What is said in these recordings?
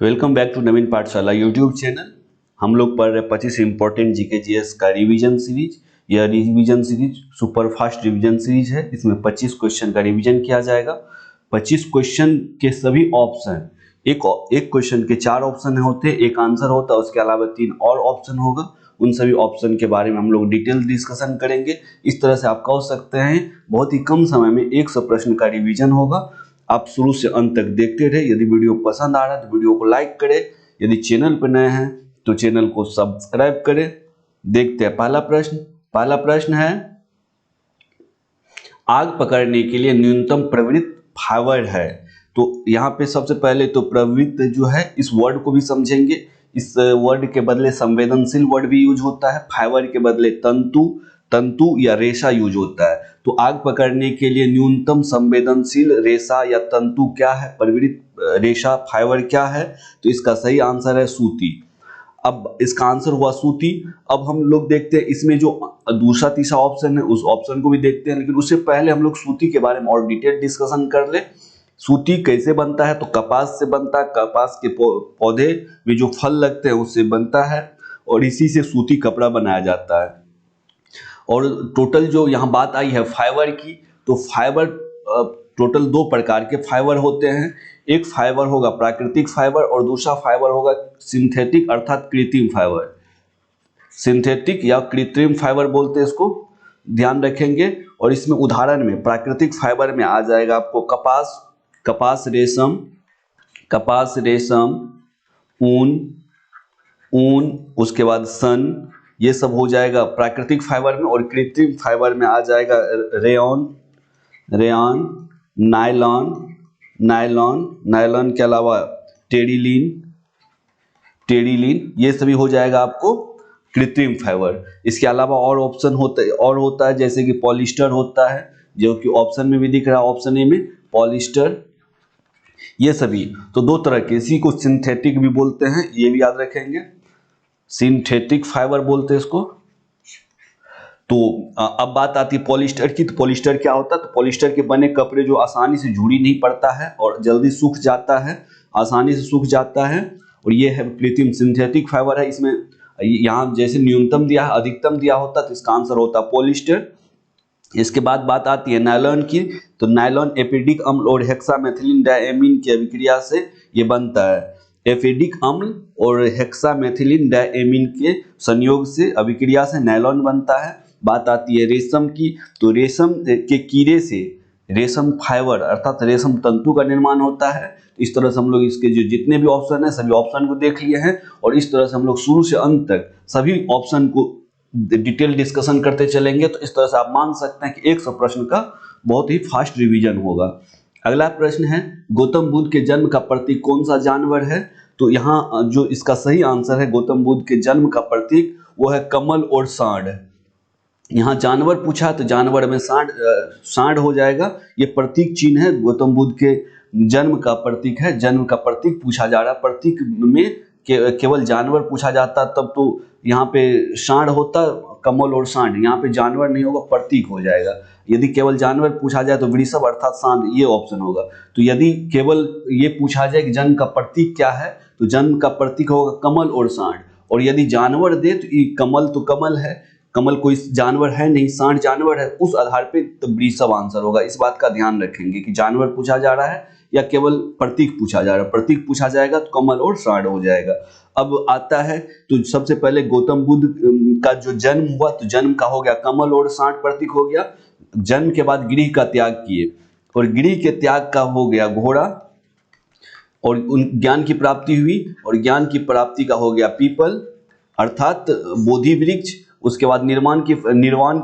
Welcome back to नवीन पाठशाला YouTube channel. हम लोग पढ़ रहे 25 इंपॉर्टेंट जीके जीएस का रिवीजन सीरीज। यह revision series super fast revision series है। इसमें 25 क्वेश्चन का रिवीजन किया जाएगा। 25 क्वेश्चन के सभी ऑप्शन, एक क्वेश्चन के 4 ऑप्शन होते हैं, एक आंसर होता है, उसके अलावा 3 और ऑप्शन होगा। उन सभी ऑप्शन के बारे में हम लोग डिटेल डिस्कशन करेंगे। इस तरह से आप कह सकते हैं बहुत ही कम समय में 100 प्रश्न का रिवीजन होगा। आप शुरू से अंत तक देखते रहे। यदि वीडियो पसंद आ रहा है तो वीडियो को लाइक करें। यदि चैनल पर नए हैं तो चैनल को सब्सक्राइब करें। देखते हैं पहला प्रश्न है, आग पकड़ने के लिए न्यूनतम प्रवृत्त फाइबर है। तो यहाँ पे सबसे पहले तो प्रवृत्त जो है, इस वर्ड को भी समझेंगे। इस वर्ड के बदले संवेदनशील वर्ड भी यूज होता है। फाइबर के बदले तंतु या रेशा यूज होता है। तो आग पकड़ने के लिए न्यूनतम संवेदनशील रेशा या तंतु क्या है, प्रवृत्त रेशा फाइबर क्या है? तो इसका सही आंसर है सूती। अब इसका आंसर हुआ सूती। अब हम लोग देखते हैं इसमें जो दूसरा तीसरा ऑप्शन है उस ऑप्शन को भी देखते हैं, लेकिन उससे पहले हम लोग सूती के बारे में और डिटेल डिस्कशन कर ले। सूती कैसे बनता है? तो कपास से बनता है। कपास के पौधे में जो फल लगते हैं उससे बनता है और इसी से सूती कपड़ा बनाया जाता है। और टोटल जो यहाँ बात आई है फाइबर की, तो फाइबर टोटल 2 प्रकार के फाइबर होते हैं। एक फाइबर होगा प्राकृतिक फाइबर और दूसरा फाइबर होगा सिंथेटिक अर्थात कृत्रिम फाइबर। सिंथेटिक या कृत्रिम फाइबर बोलते हैं इसको, ध्यान रखेंगे। और इसमें उदाहरण में प्राकृतिक फाइबर में आ जाएगा आपको कपास रेशम, ऊन, उसके बाद सन, ये सब हो जाएगा प्राकृतिक फाइबर में। और कृत्रिम फाइबर में आ जाएगा रेयॉन, नायलॉन के अलावा टेरिलीन, ये सभी हो जाएगा आपको कृत्रिम फाइबर। इसके अलावा और ऑप्शन होता है जैसे कि पॉलिस्टर होता है, जो कि ऑप्शन में भी दिख रहा है, ऑप्शन ए में पॉलिस्टर। ये सभी तो 2 तरह के, इसी को सिंथेटिक भी बोलते हैं, ये भी याद रखेंगे। सिंथेटिक फाइबर बोलते हैं इसको। तो अब बात आती है पॉलिस्टर की। तो पॉलिस्टर क्या होता है? तो पॉलिस्टर के बने कपड़े जो आसानी से झुरी नहीं पड़ता है और जल्दी सूख जाता है, आसानी से सूख जाता है। और ये है कृत्रिम सिंथेटिक फाइबर है। इसमें यहाँ जैसे न्यूनतम दिया है, अधिकतम दिया होता है, तो इसका आंसर होता है पॉलिस्टर। इसके बाद बात आती है नायलॉन की। तो नायलॉन एसिडिक अम्ल और हेक्सामेथिलीन डायमीन की अभिक्रिया से ये बनता है। एसिडिक अम्ल और हेक्सामेथिलीन डायमीन के संयोग से अभिक्रिया से नायलॉन बनता है। बात आती है रेशम की। तो रेशम के कीड़े से रेशम फाइबर अर्थात रेशम तंतु का निर्माण होता है। इस तरह से हम लोग इसके जो जितने भी ऑप्शन है सभी ऑप्शन को देख लिए हैं और इस तरह से हम लोग शुरू से अंत तक सभी ऑप्शन को डिटेल डिस्कशन करते चलेंगे। तो इस तरह से आप मान सकते हैं कि 100 प्रश्न का बहुत ही फास्ट रिवीजन होगा। अगला प्रश्न है, गौतम बुद्ध के जन्म का प्रतीक कौन सा जानवर है? तो यहाँ जो इसका सही आंसर है गौतम बुद्ध के जन्म का प्रतीक वो है कमल और सांड। यहाँ जानवर पूछा तो जानवर में सांड हो जाएगा। ये प्रतीक चिन्ह है, गौतम बुद्ध के जन्म का प्रतीक है। जन्म का प्रतीक पूछा जा रहा है। प्रतीक में केवल जानवर पूछा जाता तब तो यहाँ पे सांड होता, कमल और सांड, यहाँ पे जानवर नहीं होगा, प्रतीक हो जाएगा। यदि केवल जानवर पूछा जाए तो वृषभ अर्थात सांड, ये ऑप्शन होगा। तो यदि केवल ये पूछा जाए कि जन्म का प्रतीक क्या है, तो जन्म का प्रतीक होगा कमल और सांड। और यदि जानवर दे तो ये कमल तो कमल है, कमल कोई जानवर है नहीं, सांड जानवर है, उस आधार पे तो वृषभ आंसर होगा। इस बात का ध्यान रखेंगे कि जानवर पूछा जा रहा है या केवल प्रतीक पूछा जा रहा है। प्रतीक पूछा जाएगा तो कमल और सांड हो जाएगा। अब आता है तो सबसे पहले गौतम बुद्ध का जो जन्म हुआ, तो जन्म का हो गया कमल और सांड प्रतीक हो गया। जन्म के बाद गृह का त्याग किए और गृह के त्याग का हो गया घोड़ा और उन ज्ञान की प्राप्ति हुई और ज्ञान की प्राप्ति का हो गया पीपल अर्थात बोधि वृक्ष। उसके बाद निर्वाण की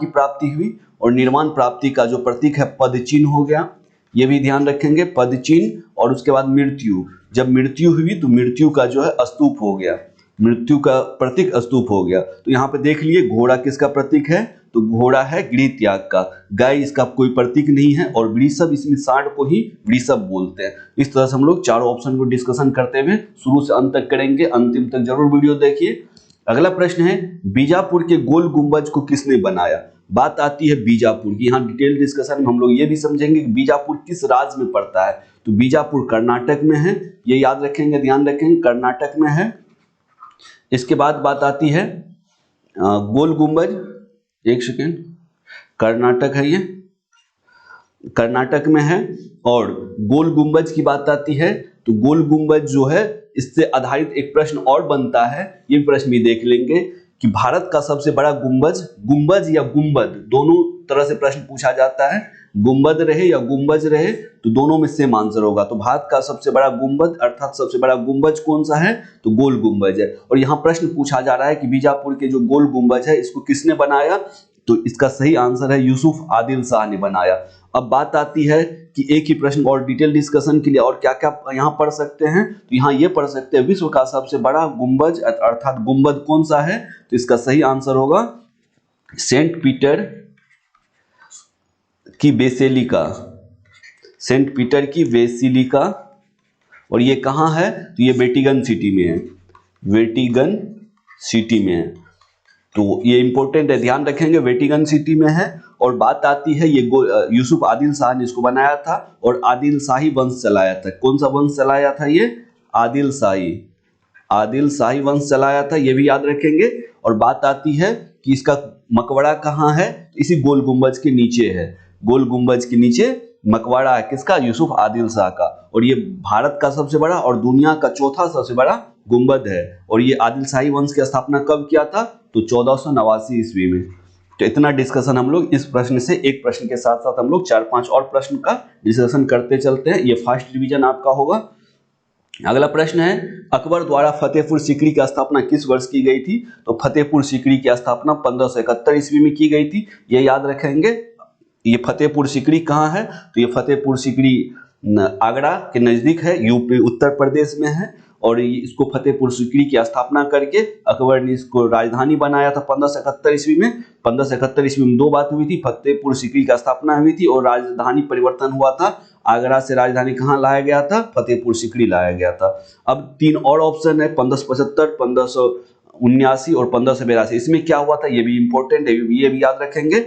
प्राप्ति हुई और निर्वाण प्राप्ति का जो प्रतीक है पद चिन्ह हो गया, ये भी ध्यान रखेंगे, पद चिन्ह। और उसके बाद मृत्यु, जब मृत्यु हुई तो मृत्यु का जो है स्तूप हो गया, मृत्यु का प्रतीक स्तूप हो गया। तो यहाँ पे देख लिए घोड़ा किसका प्रतीक है? तो घोड़ा है गृह त्याग का। गाय इसका कोई प्रतीक नहीं है और वृषभ, इसमें सांड को ही वृषभ बोलते हैं। इस तरह से हम लोग चारों ऑप्शन को डिस्कशन करते हुए शुरू से अंत तक करेंगे। अंतिम तक जरूर वीडियो देखिए। अगला प्रश्न है, बीजापुर के गोल गुंबज को किसने बनाया? बात आती है बीजापुर की। यहाँ डिटेल डिस्कशन में हम लोग ये भी समझेंगे कि बीजापुर किस राज्य में पड़ता है। तो बीजापुर कर्नाटक में है, ये याद रखेंगे, ध्यान रखेंगे, कर्नाटक में है। इसके बाद बात आती है गोल गुंबज, एक सेकेंड, कर्नाटक है, ये कर्नाटक में है। और गोल गुंबज की बात आती है तो गोल गुंबज जो है, इससे आधारित एक प्रश्न और बनता है, ये प्रश्न भी देख लेंगे कि भारत का सबसे बड़ा गुंबज, गुंबज या गुंबद दोनों तरह से प्रश्न पूछा जाता है, गुंबद रहे या गुंबज रहे तो दोनों में सेम आंसर होगा। तो भारत का सबसे बड़ा गुंबद अर्थात सबसे बड़ा गुंबज कौन सा है, तो गोल गुंबज है। और यहाँ प्रश्न पूछा जा रहा है कि बीजापुर के जो गोल गुंबज है इसको किसने बनाया, तो इसका सही आंसर है यूसुफ आदिल शाह ने बनाया। अब बात आती है कि एक ही प्रश्न और डिटेल डिस्कशन के लिए और क्या क्या यहाँ पढ़ सकते हैं, तो यहाँ ये पढ़ सकते हैं विश्व का सबसे बड़ा गुंबज अर्थात गुंबद कौन सा है, तो इसका सही आंसर होगा सेंट पीटर की बेसिलिका, सेंट पीटर की बेसिलिका। और ये कहाँ है, तो ये वेटिकन सिटी में है, वेटिकन सिटी में है, तो ये इंपॉर्टेंट है, ध्यान रखेंगे, वेटिकन सिटी में है। और बात आती है ये यूसुफ आदिल शाह ने इसको बनाया था और आदिल शाही वंश चलाया था। कौन सा वंश चलाया था, ये आदिल शाही वंश चलाया था, ये भी याद रखेंगे। और बात आती है कि इसका मकबरा कहाँ है, इसी गोल गुंबज के नीचे है, गोल गुंबज के नीचे मकबरा है किसका, यूसुफ आदिल शाह का। और ये भारत का सबसे बड़ा और दुनिया का चौथा सबसे बड़ा गुंबद है। और ये आदिल शाही वंश की स्थापना कब किया था, तो 1489 ईस्वी में। तो इतना डिस्कशन हम लोग इस प्रश्न से, एक प्रश्न के साथ साथ हम लोग 4-5 और प्रश्न का डिस्कशन करते चलते हैं। ये फर्स्ट रिवीजन आपका होगा। अगला प्रश्न है, अकबर द्वारा फतेहपुर सीकरी की स्थापना किस वर्ष की गई थी, तो फतेहपुर सीकरी की स्थापना 1571 ईस्वी में की गई थी, ये याद रखेंगे। ये फतेहपुर सीकरी कहाँ है, तो ये फतेहपुर सीकरी आगरा के नजदीक है, यूपी उत्तर प्रदेश में है। और इसको फतेहपुर सीकरी की स्थापना करके अकबर ने इसको राजधानी बनाया था 1571 ईस्वी में। 1571 ईस्वी में दो बात हुई थी, फतेहपुर सीकरी की स्थापना हुई थी और राजधानी परिवर्तन हुआ था, आगरा से राजधानी कहाँ लाया गया था, फतेहपुर सीकरी लाया गया था। अब तीन और ऑप्शन है, 1575, 1579 और 1582, इसमें क्या हुआ था ये भी इंपॉर्टेंट है, ये भी याद रखेंगे।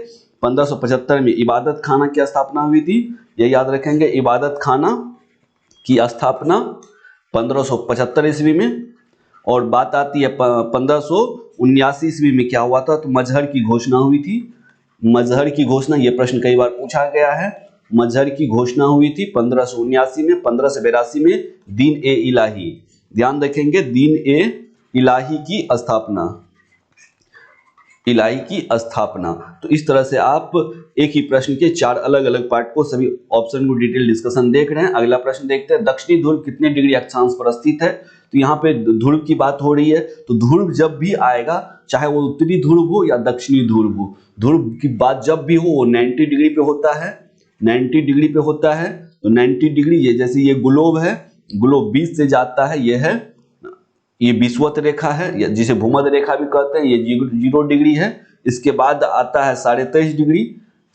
1575 में इबादत खाना की स्थापना हुई थी, ये याद रखेंगे, इबादत खाना की स्थापना 1575 ईस्वी में। और बात आती है 1579 ईस्वी में क्या हुआ था, तो मजहर की घोषणा हुई थी, मजहर की घोषणा, ये प्रश्न कई बार पूछा गया है, मजहर की घोषणा हुई थी 1579 में। 1582 में दीन ए इलाही, ध्यान रखेंगे, दीन ए इलाही की स्थापना, इलाही की स्थापना। तो इस तरह से आप एक ही प्रश्न के चार अलग अलग पार्ट को, सभी ऑप्शन को डिटेल डिस्कशन देख रहे हैं। अगला प्रश्न देखते हैं, दक्षिणी ध्रुव कितने डिग्री अक्षांश पर स्थित है, तो यहाँ पे ध्रुव की बात हो रही है, तो ध्रुव जब भी आएगा, चाहे वो उत्तरी ध्रुव हो या दक्षिणी ध्रुव हो, ध्रुव की बात जब भी हो वो 90 डिग्री पे होता है, 90 डिग्री पे होता है। तो 90 डिग्री, ये जैसे ये ग्लोब है, ग्लोब 20 से जाता है, ये है, ये विषुवत रेखा है, या जिसे भूमध्य रेखा भी कहते हैं, ये 0 डिग्री है। इसके बाद आता है 23.5 डिग्री,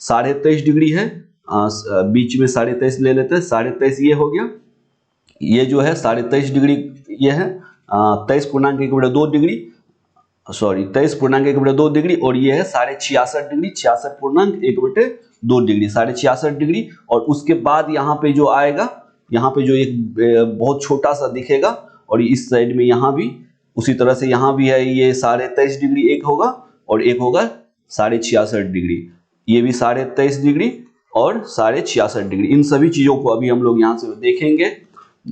23.5 डिग्री है, बीच में 23.5 ले लेते हैं, 23.5 ये हो गया, ये जो है 23.5 डिग्री ये है, 23.1/2 डिग्री, सॉरी 23.1/2 डिग्री, और ये है 66.5 डिग्री, 66.1/2 डिग्री, 66.5 डिग्री। और उसके बाद यहाँ पे जो आएगा, यहाँ पे जो एक बहुत छोटा सा दिखेगा, और इस साइड में यहाँ भी उसी तरह से यहाँ भी है, ये 23.5 डिग्री एक होगा और एक होगा 66.5 डिग्री, ये भी 23.5 डिग्री और 66.5 डिग्री। इन सभी चीजों को अभी हम लोग यहाँ से देखेंगे।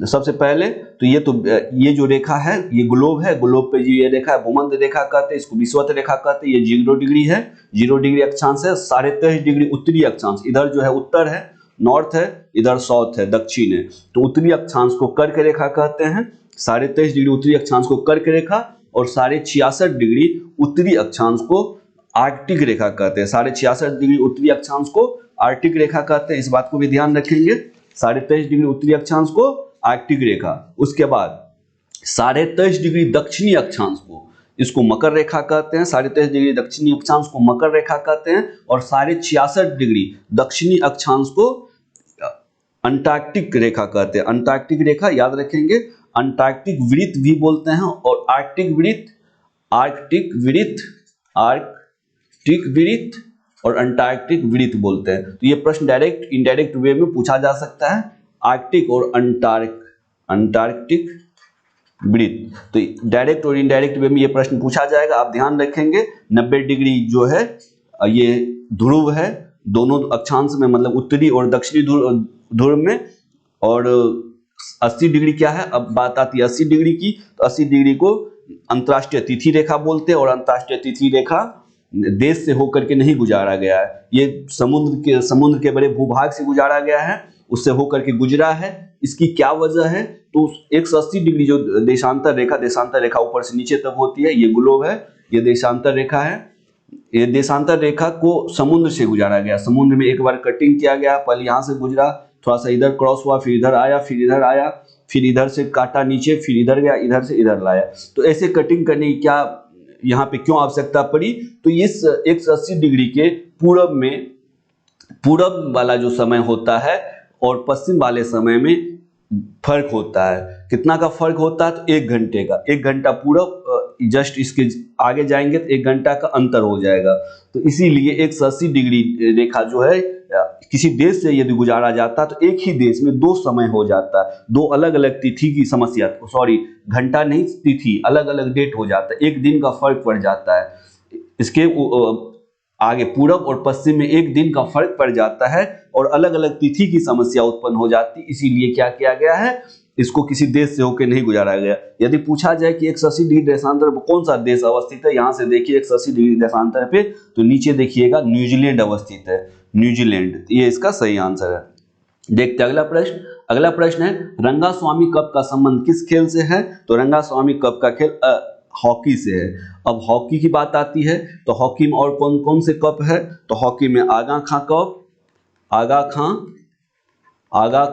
सबसे पहले तो ये जो रेखा है ये ग्लोब है, ग्लोब पे जो ये रेखा है भूमध्य रेखा कहते हैं, इसको विषुवत रेखा कहते हैं। ये 0 डिग्री है, 0 डिग्री अक्षांश है। 23.5 डिग्री उत्तरी अक्षांश, इधर जो है उत्तर है, नॉर्थ है, इधर साउथ है, दक्षिण है। तो उत्तरी अक्षांश को कर्क रेखा कहते हैं, 23.5 डिग्री उत्तरी अक्षांश को कर्क रेखा, और 66.5 डिग्री उत्तरी अक्षांश को आर्कटिक रेखा कहते हैं। 66.5 डिग्री उत्तरी अक्षांश को आर्कटिक रेखा कहते हैं, इस बात को भी ध्यान रखेंगे। 23.5 डिग्री उत्तरी अक्षांश को आर्कटिक रेखा। उसके बाद 23.5 डिग्री दक्षिणी अक्षांश को, इसको मकर रेखा कहते हैं। 23.5 डिग्री दक्षिणी अक्षांश को मकर रेखा कहते हैं, और 66.5 डिग्री दक्षिणी अक्षांश को अंटार्कटिक रेखा कहते हैं। अंटार्कटिक रेखा याद रखेंगे, अंटार्कटिक वृत्त भी बोलते हैं, और आर्कटिक वृत्त, आर्कटिक वृत्त, आर्कटिक वृत्त और अंटार्कटिक वृत्त बोलते हैं। तो ये प्रश्न डायरेक्ट इनडायरेक्ट वे में पूछा जा सकता है। आर्कटिक और अंटार्कटिक वृत्त। तो डायरेक्ट और इनडायरेक्ट वे में ये प्रश्न पूछा जाएगा, आप ध्यान रखेंगे। 90 डिग्री जो है ये ध्रुव है, दोनों अक्षांश में, मतलब उत्तरी और दक्षिणी ध्रुव में। और 80 डिग्री क्या है, अब बात आती है 80 डिग्री की, तो 80 डिग्री को अंतर्राष्ट्रीय तिथि रेखा बोलते हैं। और अंतर्राष्ट्रीय तिथि रेखा देश से होकर के नहीं गुजारा गया है, ये समुद्र के बड़े भूभाग से गुजारा गया है, उससे होकर के गुजरा है। इसकी क्या वजह है, तो 180 डिग्री जो देशांतर रेखा ऊपर से नीचे तक होती है, ये ग्लोब है, ये देशांतर रेखा है। ये देशांतर रेखा को समुद्र से गुजारा गया, समुद्र में एक बार कटिंग किया गया, पहले यहाँ से गुजरा, थोड़ा सा इधर क्रॉस हुआ, फिर इधर आया, फिर इधर आया, फिर इधर से काटा नीचे, फिर इधर गया, इधर से इधर लाया। तो ऐसे कटिंग करने की क्या यहाँ पे क्यों आवश्यकता पड़ी, तो इस 180 डिग्री के पूरब वाला जो समय होता है और पश्चिम वाले समय में फर्क होता है। कितना का फर्क होता है, तो 1 घंटे का। 1 घंटा पूरब, जस्ट इसके आगे जाएंगे तो 1 घंटा का अंतर हो जाएगा। तो इसीलिए 180 डिग्री रेखा जो है किसी देश से यदि गुजारा जाता है तो एक ही देश में 2 समय हो जाता है, 2 अलग अलग तिथि की समस्या, सॉरी घंटा नहीं, तिथि अलग अलग डेट हो जाता है, 1 दिन का फर्क पड़ जाता है। इसके आगे पूरब और पश्चिम में 1 दिन का फर्क पड़ जाता है और अलग अलग तिथि की समस्या उत्पन्न हो जाती। इसीलिए क्या किया गया है, इसको किसी देश से होकर नहीं गुजारा गया। यदि पूछा जाए कि 180 डिग्री देशांतर पर कौन सा देश अवस्थित है, यहाँ से देखिए 180 डिग्री देशांतर पे, तो नीचे देखिएगा न्यूजीलैंड अवस्थित है, न्यूजीलैंड, ये इसका सही आंसर है। देखते अगला प्रश्न। अगला प्रश्न है, रंगास्वामी कप का संबंध किस खेल से है, तो रंगास्वामी कप का खेल हॉकी से है। अब हॉकी की बात आती है तो हॉकी में और कौन कौन से कप है, तो हॉकी में आगा खां कप, आगा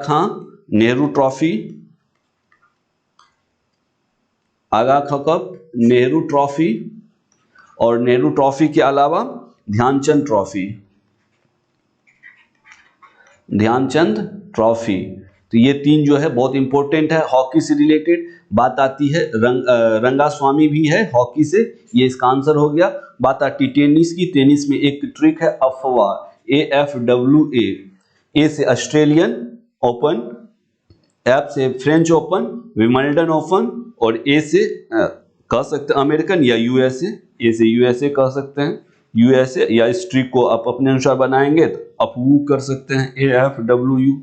खां नेहरू ट्रॉफी, आगा खां कप, नेहरू ट्रॉफी, और नेहरू ट्रॉफी के अलावा ध्यानचंद ट्रॉफी। तो ये 3 जो है बहुत इंपॉर्टेंट है हॉकी से रिलेटेड। बात आती है रंगास्वामी भी है हॉकी से, ये इसका आंसर हो गया। बात आती है टेनिस की, टेनिस में एक ट्रिक है अफवा, AFWA, ए से ऑस्ट्रेलियन ओपन, एफ से फ्रेंच ओपन, विंबलडन ओपन, और ए से कह सकते हैं अमेरिकन या यूएसए, ए से यूएसए कह सकते हैं, यूएसए, या इस ट्रिक को आप अपने अनुसार बनाएंगे तो अफवू कर सकते हैं, AFWU,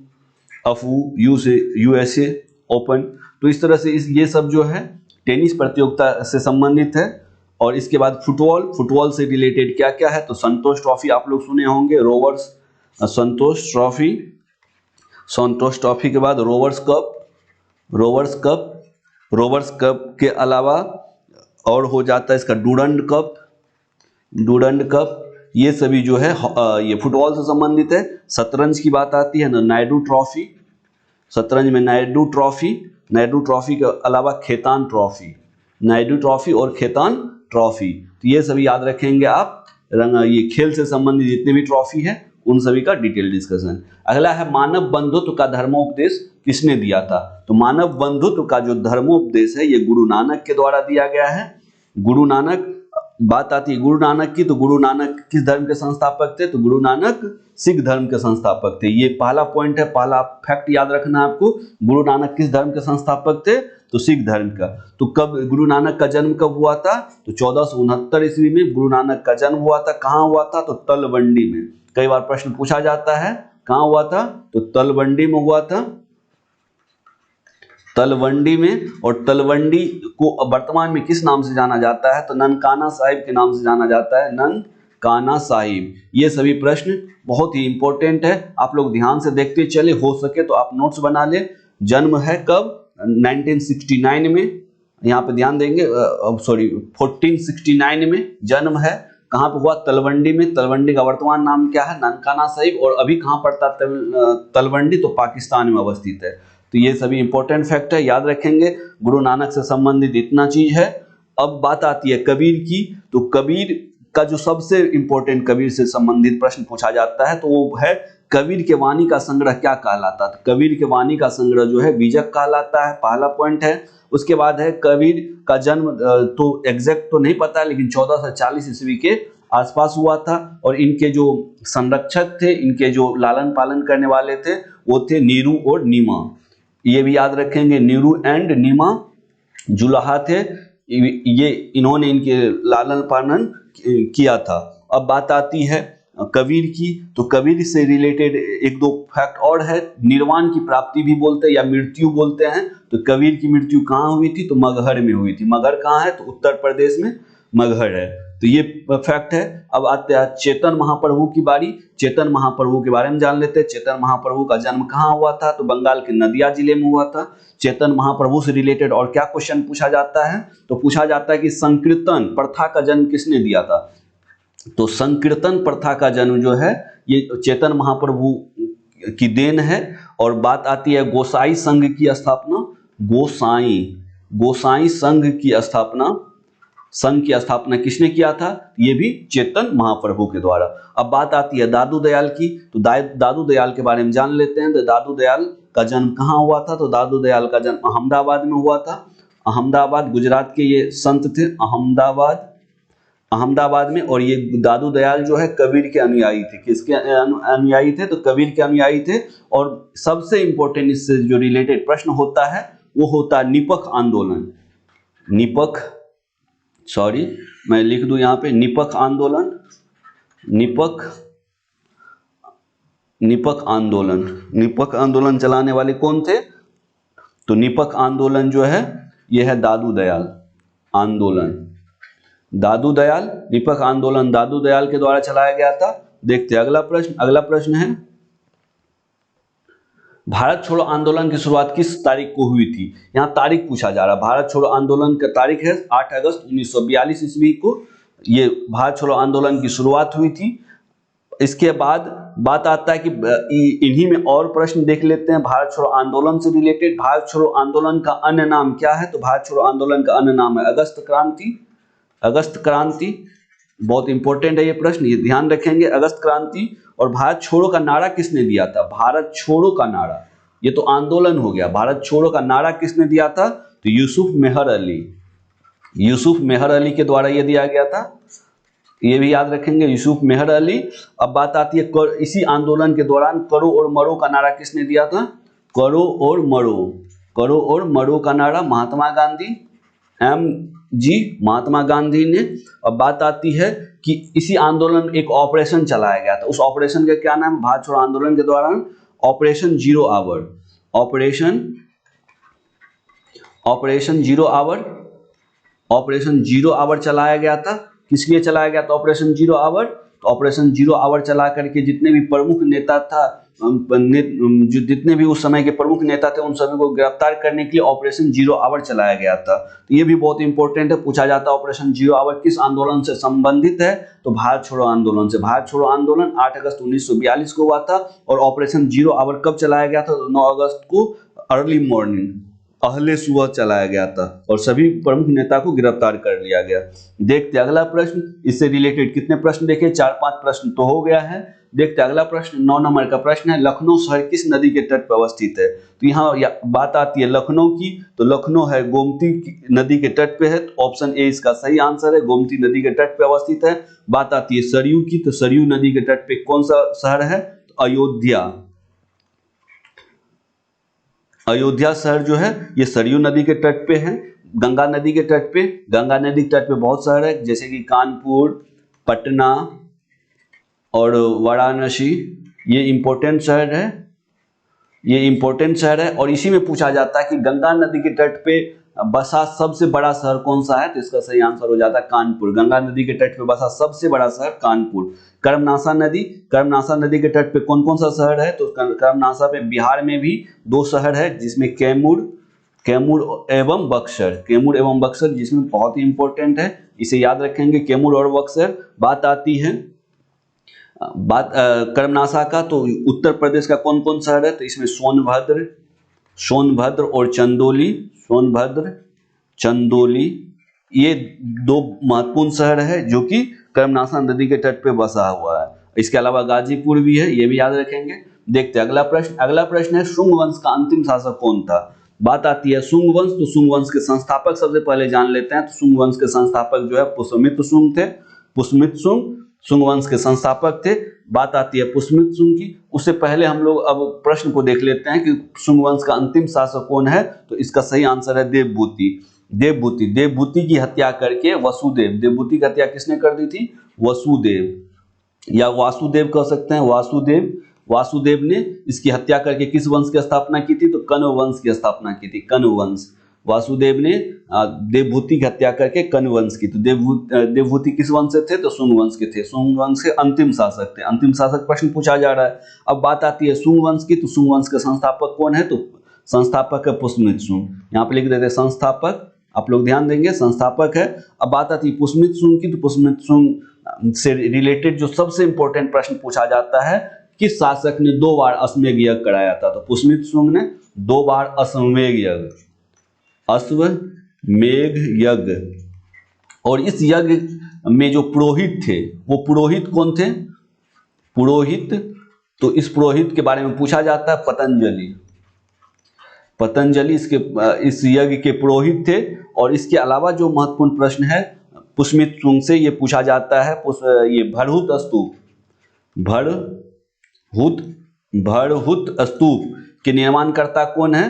अफवू, यू से यूएसए ओपन। तो इस तरह से ये सब जो है टेनिस प्रतियोगिता से संबंधित है। और इसके बाद फुटबॉल से रिलेटेड क्या क्या है, तो संतोष ट्रॉफी आप लोग सुने होंगे, रोवर्स संतोष ट्रॉफी के बाद रोवर्स कप के अलावा और हो जाता है इसका डूरंड कप, ये सभी जो है ये फुटबॉल से संबंधित है। शतरंज की बात आती है ना, नायडू ट्रॉफी, शतरंज में नायडू ट्रॉफी के अलावा खेतान ट्रॉफी, नायडू ट्रॉफी और खेतान ट्रॉफी। तो ये सभी याद रखेंगे आप। ये खेल से संबंधित जितने भी ट्रॉफी है उन सभी का डिटेल डिस्कशन। अगला है मानव बंधुत्व का धर्मोपदेश किसने दिया था, तो मानव बंधुत्व का जो धर्मोपदेश है ये गुरु नानक के द्वारा दिया गया है। गुरु नानक, बात आती है गुरु नानक की, तो गुरु नानक किस धर्म के संस्थापक थे, तो गुरु नानक सिख धर्म के संस्थापक थे। ये पहला पॉइंट है, पहला फैक्ट याद रखना है आपको। गुरु नानक किस धर्म के संस्थापक थे, तो सिख धर्म का। तो कब गुरु नानक का जन्म कब हुआ था, तो 1469 ईस्वी में गुरु नानक का जन्म हुआ था। कहाँ हुआ था, तो तलवंडी में। कई बार प्रश्न पूछा जाता है कहाँ हुआ था, तो तलवंडी में हुआ था, तलवंडी में। और तलवंडी को वर्तमान में किस नाम से जाना जाता है, तो ननकाना साहिब के नाम से जाना जाता है, ननकाना साहिब। ये सभी प्रश्न बहुत ही इंपॉर्टेंट है, आप लोग ध्यान से देखते चले, हो सके तो आप नोट्स बना ले। जन्म है कब, 1969 में, यहाँ पे ध्यान देंगे, 1469 में जन्म है। कहाँ पे हुआ, तलवंडी में। तलवंडी का वर्तमान नाम क्या है, ननकाना साहिब। और अभी कहाँ पड़ता तलवंडी, तो पाकिस्तान में अवस्थित है। तो ये सभी इंपॉर्टेंट फैक्ट है, याद रखेंगे। गुरु नानक से संबंधित इतना चीज है। अब बात आती है कबीर की, तो कबीर का जो सबसे इंपॉर्टेंट कबीर से संबंधित प्रश्न पूछा जाता है तो वो है कबीर के वाणी का संग्रह क्या कहलाता था। कबीर के वाणी का संग्रह जो है बीजक कहलाता है, पहला पॉइंट है। उसके बाद है कबीर का जन्म तो एग्जैक्ट तो नहीं पता है, लेकिन 1440 ईस्वी के आसपास हुआ था। और इनके जो संरक्षक थे, इनके जो लालन पालन करने वाले थे, वो थे नीरू और नीमा। ये भी याद रखेंगे, नीरू एंड नीमा जुलाहा थे, ये इन्होंने इनके लालन पालन किया था। अब बात आती है कबीर की, तो कबीर से रिलेटेड एक दो फैक्ट और है। निर्वाण की प्राप्ति भी बोलते हैं या मृत्यु बोलते हैं। तो कबीर की मृत्यु कहाँ हुई थी? तो मगहर में हुई थी। मगहर कहाँ है? तो उत्तर प्रदेश में मगहर है। तो ये फैक्ट है। अब आते हैं चेतन महाप्रभु की बारी। चेतन महाप्रभु के बारे में जान लेते हैं। चेतन महाप्रभु का जन्म कहाँ हुआ था? तो बंगाल के नदिया जिले में हुआ था। चेतन महाप्रभु से रिलेटेड और क्या क्वेश्चन पूछा जाता है? तो पूछा जाता है कि संकीर्तन प्रथा का जन्म किसने दिया था? तो संकीर्तन प्रथा का जन्म जो है ये चेतन महाप्रभु की देन है। और बात आती है गोसाई संघ की स्थापना। गोसाई संघ की स्थापना किसने किया था? ये भी चेतन महाप्रभु के द्वारा। अब बात आती है दादू दयाल की। तो दादू दयाल के बारे में जान लेते हैं। तो दादू दयाल का जन्म कहाँ हुआ था? तो दादू दयाल का जन्म अहमदाबाद में हुआ था। अहमदाबाद, गुजरात के ये संत थे, अहमदाबाद में। और ये दादू दयाल जो है कबीर के अनुयायी थे। किसके अनुयायी थे? तो कबीर के अनुयायी थे। और सबसे इंपॉर्टेंट इससे जो रिलेटेड प्रश्न होता है वो होता है निपख आंदोलन। मैं लिख दूं यहाँ पे निपख आंदोलन चलाने वाले कौन थे? तो निपख आंदोलन जो है ये है दादू दयाल आंदोलन। निपख आंदोलन दादू दयाल के द्वारा चलाया गया था। देखते हैं अगला प्रश्न है भारत छोड़ो आंदोलन की शुरुआत किस तारीख को हुई थी? यहाँ तारीख पूछा जा रहा है। भारत छोड़ो आंदोलन का तारीख है 8 अगस्त 1942 ईस्वी को ये भारत छोड़ो आंदोलन की शुरुआत हुई थी। इसके बाद बात आता है कि इन्हीं में और प्रश्न देख लेते हैं भारत छोड़ो आंदोलन से रिलेटेड। भारत छोड़ो आंदोलन का अन्य नाम क्या है? तो भारत छोड़ो आंदोलन का अन्य नाम है अगस्त क्रांति। बहुत इंपॉर्टेंट है ये प्रश्न, ये ध्यान रखेंगे। अगस्त क्रांति। और भारत छोड़ो का नारा किसने दिया था? भारत छोड़ो का नारा, ये तो आंदोलन हो गया। भारत छोड़ो का नारा किसने दिया था? तो यूसुफ मेहर अली के द्वारा ये दिया गया था। ये भी याद रखेंगे, यूसुफ मेहर अली। अब बात आती है इसी आंदोलन के दौरान करो और मरो का नारा किसने दिया था? करो और मरो का नारा महात्मा गांधी ने। अब बात आती है कि इसी आंदोलन में एक ऑपरेशन चलाया गया था। उस ऑपरेशन का क्या नाम? भारत छोड़ो आंदोलन के दौरान ऑपरेशन जीरो आवर चलाया गया था। किस लिए चलाया गया था ऑपरेशन जीरो आवर? तो ऑपरेशन जीरो आवर चला करके जितने भी प्रमुख नेता था, जितने भी उस समय के प्रमुख नेता थे, उन सभी को गिरफ्तार करने के लिए ऑपरेशन जीरो आवर चलाया गया था। तो ये भी बहुत इंपॉर्टेंट है, पूछा जाता है ऑपरेशन जीरो आवर किस आंदोलन से संबंधित है? तो भारत छोड़ो आंदोलन से। भारत छोड़ो आंदोलन 8 अगस्त 1942 को हुआ था। और ऑपरेशन जीरो आवर कब चलाया गया था? तो 9 अगस्त को अर्ली मॉर्निंग, पहले सुबह चलाया गया था और सभी प्रमुख नेता को गिरफ्तार कर लिया गया। देखते अगला प्रश्न, इससे रिलेटेड कितने प्रश्न देखे? 4-5 प्रश्न तो हो गया है। देखते अगला प्रश्न, 9 नंबर का प्रश्न है लखनऊ शहर किस नदी के तट पर अवस्थित है? तो यहाँ बात आती है लखनऊ की। तो लखनऊ है गोमती नदी के तट पे है। तो ऑप्शन ए इसका सही आंसर है, गोमती नदी के तट पे अवस्थित है। बात आती है सरयू की। तो सरयू नदी के तट पे कौन सा शहर है? तो अयोध्या शहर जो है ये सरयू नदी के तट पे है। गंगा नदी के तट पे बहुत शहर है, जैसे कि कानपुर, पटना और वाराणसी। ये इंपॉर्टेंट शहर है। और इसी में पूछा जाता है कि गंगा नदी के तट पे बसा सबसे बड़ा शहर कौन सा है? तो इसका सही आंसर हो जाता है कानपुर। गंगा नदी के तट पे बसा सबसे बड़ा शहर कानपुर। कर्मनासा नदी के तट पे कौन कौन सा शहर है? तो कर्मनासा पे बिहार में भी 2 शहर है, जिसमें कैमूर एवं बक्सर, जिसमें बहुत ही इंपॉर्टेंट है, इसे याद रखेंगे, कैमूर और बक्सर। बात आती है कर्मनासा का, तो उत्तर प्रदेश का कौन कौन शहर है? तो इसमें सोनभद्र और चंदौली, ये 2 महत्वपूर्ण शहर है जो कि कर्मनासा नदी के तट पे बसा हुआ है। इसके अलावा गाजीपुर भी है, ये भी याद रखेंगे। देखते हैं अगला प्रश्न है शुंग वंश का अंतिम शासक कौन था? बात आती है शुंग वंश। तो शुंग वंश के संस्थापक सबसे पहले जान लेते हैं। तो शुंग वंश के संस्थापक जो है पुष्यमित्र शुंग थे। शुंग वंश के संस्थापक थे। बात आती है पुष्यमित्र शुंग की। उससे पहले हम लोग अब प्रश्न को देख लेते हैं कि शुंग वंश का अंतिम शासक कौन है। तो इसका सही आंसर है देवभूति। देवभूति की हत्या करके वसुदेव, देवभूति की हत्या किसने कर दी थी? वसुदेव या वासुदेव कह सकते हैं, वासुदेव ने इसकी हत्या करके किस वंश की स्थापना की थी? तो कण्व वंश की स्थापना की थी, कण्व वंश। वासुदेव ने देवभूति की हत्या करके कण्व वंश की। तो देवभूति किस वंश से थे? तो शुंग वंश के थे, शुंग वंश के अंतिम शासक थे। अंतिम शासक प्रश्न पूछा जा रहा है। अब बात आती है शुंग वंश की। तो शुंग वंश के संस्थापक कौन है? तो संस्थापक है पुष्यमित्र शुंग। यहाँ पे लिख देते हैं संस्थापक, आप लोग ध्यान देंगे, संस्थापक है। अब बात आती है पुष्यमित्र शुंग की। तो पुष्यमित्र शुंग से रिलेटेड जो सबसे इंपॉर्टेंट प्रश्न पूछा जाता है, किस शासक ने 2 बार अश्वमेध यज्ञ कराया था? तो पुष्यमित्र शुंग ने 2 बार अश्वमेध यज्ञ। और इस यज्ञ में जो पुरोहित थे, वो पुरोहित कौन थे? पुरोहित, तो इस पुरोहित के बारे में पूछा जाता है पतंजलि इस यज्ञ के पुरोहित थे। और इसके अलावा जो महत्वपूर्ण प्रश्न है पुष्यमित्र शुंग से ये पूछा जाता है, ये भरहुत स्तूप के निर्माणकर्ता कौन है?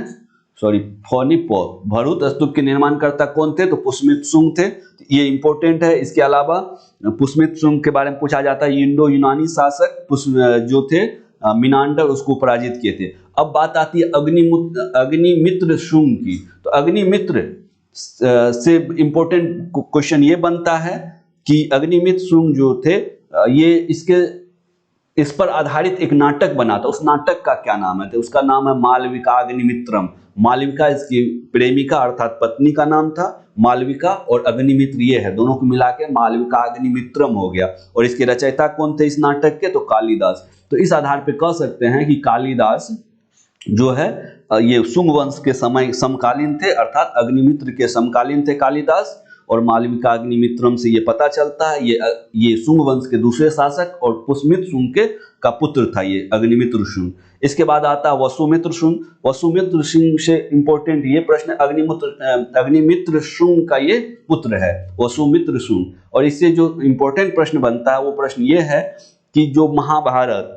भरहुत स्तूप के निर्माणकर्ता कौन थे? तो पुष्यमित्र शुंग थे। ये इंपॉर्टेंट है। इसके अलावा पुष्यमित्र शुंग के बारे में पूछा जाता है, इंडो यूनानी शासक जो थे मिनांडर, उसको पराजित किए थे। अब बात आती है अग्निमित्र शुंग की। तो अग्निमित्र से इंपॉर्टेंट क्वेश्चन ये बनता है कि अग्निमित्र शुंग जो थे ये इस पर आधारित एक नाटक बना था। उस नाटक का क्या नाम है? तो उसका नाम है मालविका अग्निमित्रम। मालविका इसकी प्रेमिका अर्थात पत्नी का नाम था, मालविका, और अग्निमित्र ये है, दोनों को मिला के मालविका अग्निमित्रम हो गया। और इसके रचयिता कौन थे इस नाटक के? तो कालिदास। तो इस आधार पे कह सकते हैं कि कालिदास जो है ये शुंग वंश के समय समकालीन थे, अर्थात अग्निमित्र के समकालीन थे कालिदास। और मालविका अग्निमित्रम से ये पता चलता है ये शुंग वंश के दूसरे शासक और पुष्यमित्र शुंग का पुत्र था ये अग्निमित्र शुंग। इसके बाद आता है वसुमित्र शुंग। वसुमित्र शुंग से इंपॉर्टेंट ये प्रश्न, अग्निमित्र शुंग का ये पुत्र है वसुमित्र शुंग। और इससे जो इंपॉर्टेंट प्रश्न बनता है वो प्रश्न ये है कि जो महाभारत,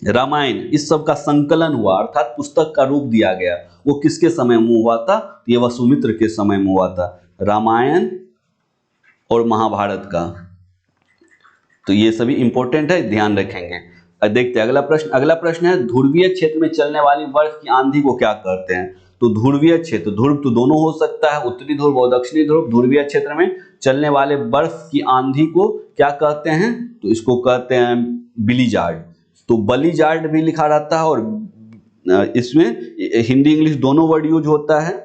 रामायण, इस सब का संकलन हुआ अर्थात पुस्तक का रूप दिया गया, वो किसके समय में हुआ था? ये वसुमित्र के समय में हुआ था, रामायण और महाभारत का। तो ये सभी इंपॉर्टेंट है, ध्यान रखेंगे। देखते हैं अगला प्रश्न है, ध्रुवीय क्षेत्र में चलने वाली बर्फ की आंधी को क्या कहते हैं? तो ध्रुवीय क्षेत्र, ध्रुव तो दोनों हो सकता है, उत्तरी ध्रुव और दक्षिणी ध्रुव। ध्रुवीय क्षेत्र में चलने वाले बर्फ की आंधी को क्या कहते हैं? तो इसको कहते हैं बिलीजार्ड। तो बलीजार्ड भी लिखा रहता है और इसमें हिंदी इंग्लिश दोनों वर्ड यूज होता है,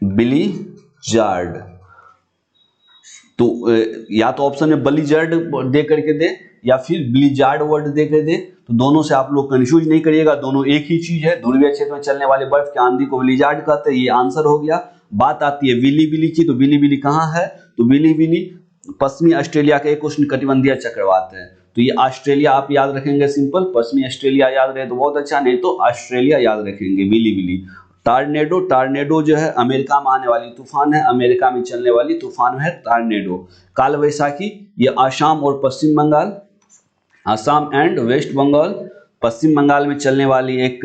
बिलीजार्ड। तो या तो ऑप्शन में बलीजार्ड दे करके दे या फिर बिलीजार्ड वर्ड दे कर दे। तो दोनों से आप लोग कंफ्यूज नहीं करिएगा, दोनों एक ही चीज है। ध्रुवीय क्षेत्र में चलने वाले बर्फ की आंधी को बिलीजार्ड कहते हैं, ये आंसर हो गया। बात आती है विली की। तो विली कहाँ है? तो विली पश्चिमी ऑस्ट्रेलिया का एक उष्णकटिबंधीय चक्रवात है। तो ये ऑस्ट्रेलिया आप याद रखेंगे, सिंपल। पश्चिमी ऑस्ट्रेलिया याद रहे तो बहुत अच्छा, नहीं तो ऑस्ट्रेलिया याद रखेंगे। विली। टार्नेडो जो है अमेरिका में आने वाली तूफान है, अमेरिका में चलने वाली तूफान है टार्नेडो। काल वैशाखी ये आसाम और पश्चिम बंगाल, आसाम एंड वेस्ट बंगाल, पश्चिम बंगाल में चलने वाली एक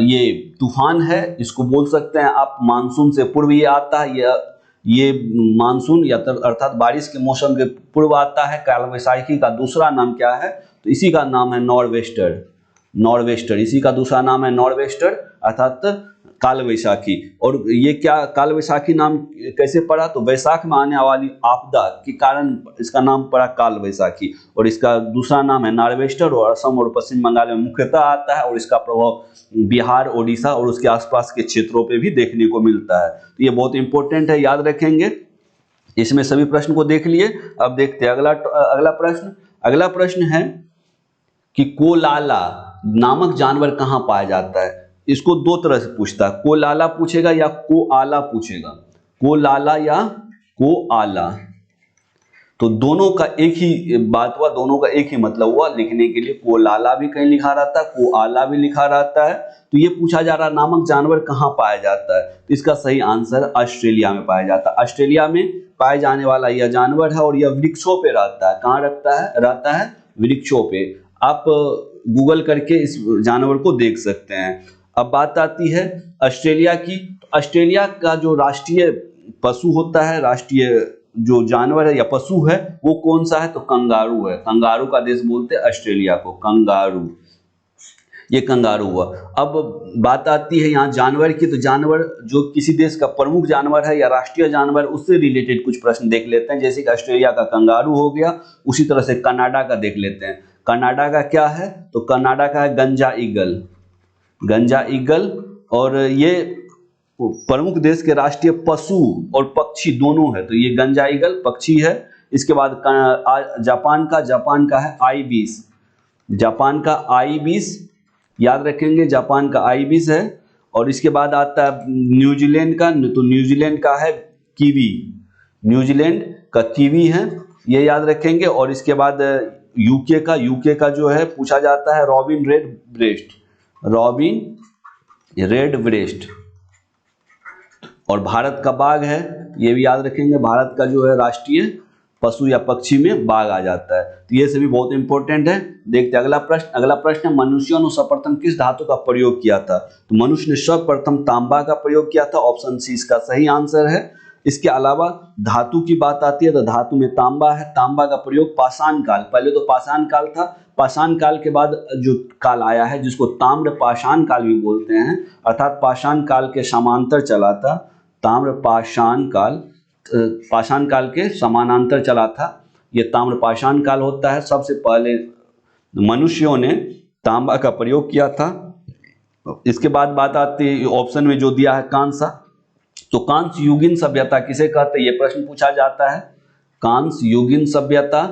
ये तूफान है। इसको बोल सकते हैं आप मानसून से पूर्व ये आता है, ये मानसून या अर्थात बारिश के मौसम के पूर्व आता है। काल वैशाखी का दूसरा नाम क्या है? तो इसी का नाम है नॉरवेस्टर। इसी का दूसरा नाम है नॉरवेस्टर अर्थात काल वैशाखी। और ये क्या काल वैशाखी नाम कैसे पड़ा? तो वैशाख में आने वाली आपदा के कारण इसका नाम पड़ा काल वैशाखी। और इसका दूसरा नाम है नॉरवेस्टर और असम और पश्चिम बंगाल में मुख्यतः आता है। और इसका प्रभाव बिहार, ओडिशा और उसके आसपास के क्षेत्रों पे भी देखने को मिलता है। तो ये बहुत इंपॉर्टेंट है, याद रखेंगे। इसमें सभी प्रश्न को देख लिए। अब देखते हैं अगला प्रश्न है कि कोलाला नामक जानवर कहाँ पाया जाता है? इसको दो तरह से पूछता है, कोलाला पूछेगा या कोआला पूछेगा। कोलाला या कोआला, तो दोनों का एक ही बात हुआ, दोनों का एक ही मतलब हुआ। लिखने के लिए कोलाला भी कहीं लिखा रहता है, कोआला भी लिखा रहता है। तो ये पूछा जा रहा है नामक जानवर कहाँ पाया जाता है? तो इसका सही आंसर ऑस्ट्रेलिया में पाया जाता है। ऑस्ट्रेलिया में पाए जाने वाला यह जानवर है और यह वृक्षों पे रहता है। कहाँ रहता है? वृक्षों पे। आप गूगल करके इस जानवर को देख सकते हैं। अब बात आती है ऑस्ट्रेलिया की। ऑस्ट्रेलिया का जो राष्ट्रीय पशु होता है, राष्ट्रीय जो जानवर है या पशु है, वो कौन सा है? तो कंगारू है। कंगारू का देश बोलते हैं ऑस्ट्रेलिया को, कंगारू। ये कंगारू हुआ। अब बात आती है यहाँ जानवर की, तो जानवर जो किसी देश का प्रमुख जानवर है या राष्ट्रीय जानवर, उससे रिलेटेड कुछ प्रश्न देख लेते हैं। जैसे कि ऑस्ट्रेलिया का कंगारू हो गया, उसी तरह से कनाडा का देख लेते हैं। कनाडा का क्या है? तो कनाडा का है गंजा ईगल, गंजा ईगल। और ये प्रमुख देश के राष्ट्रीय पशु और पक्षी दोनों है, तो ये गंजा ईगल पक्षी है। इसके बाद जापान का है आईबिस, जापान का आईबिस, याद रखेंगे जापान का आईबिस है। और इसके बाद आता है न्यूजीलैंड का, तो न्यूजीलैंड का है कीवी, न्यूजीलैंड का कीवी है, ये याद रखेंगे। और इसके बाद यूके का जो है पूछा जाता है robin red breast, robin red breast. और भारत का बाघ है, ये भी याद रखेंगे, भारत का जो है राष्ट्रीय पशु या पक्षी में बाघ आ जाता है। तो ये सभी बहुत इंपॉर्टेंट है। देखते हैं अगला प्रश्न। अगला प्रश्न है मनुष्यों ने सर्वप्रथम किस धातु का प्रयोग किया था? तो मनुष्य ने सर्वप्रथम तांबा का प्रयोग किया था, ऑप्शन सी इसका सही आंसर है। इसके अलावा धातु की बात आती है तो धातु में तांबा है, तांबा का प्रयोग पाषाण काल, पहले तो पाषाण काल था, पाषाण काल के बाद जो काल आया है जिसको ताम्र पाषाण काल भी बोलते हैं, अर्थात पाषाण काल के समांतर चला था, ताम्र पाषाण काल, पाषाण काल के समानांतर चला था, ये ताम्र पाषाण काल होता है। सबसे पहले मनुष्यों ने तांबा का प्रयोग किया था। इसके बाद बात आती है ऑप्शन में जो दिया है कांसा, तो कांस्य युगीन सभ्यता किसे कहते हैं, ये प्रश्न पूछा जाता है। कांस्य युगीन सभ्यता,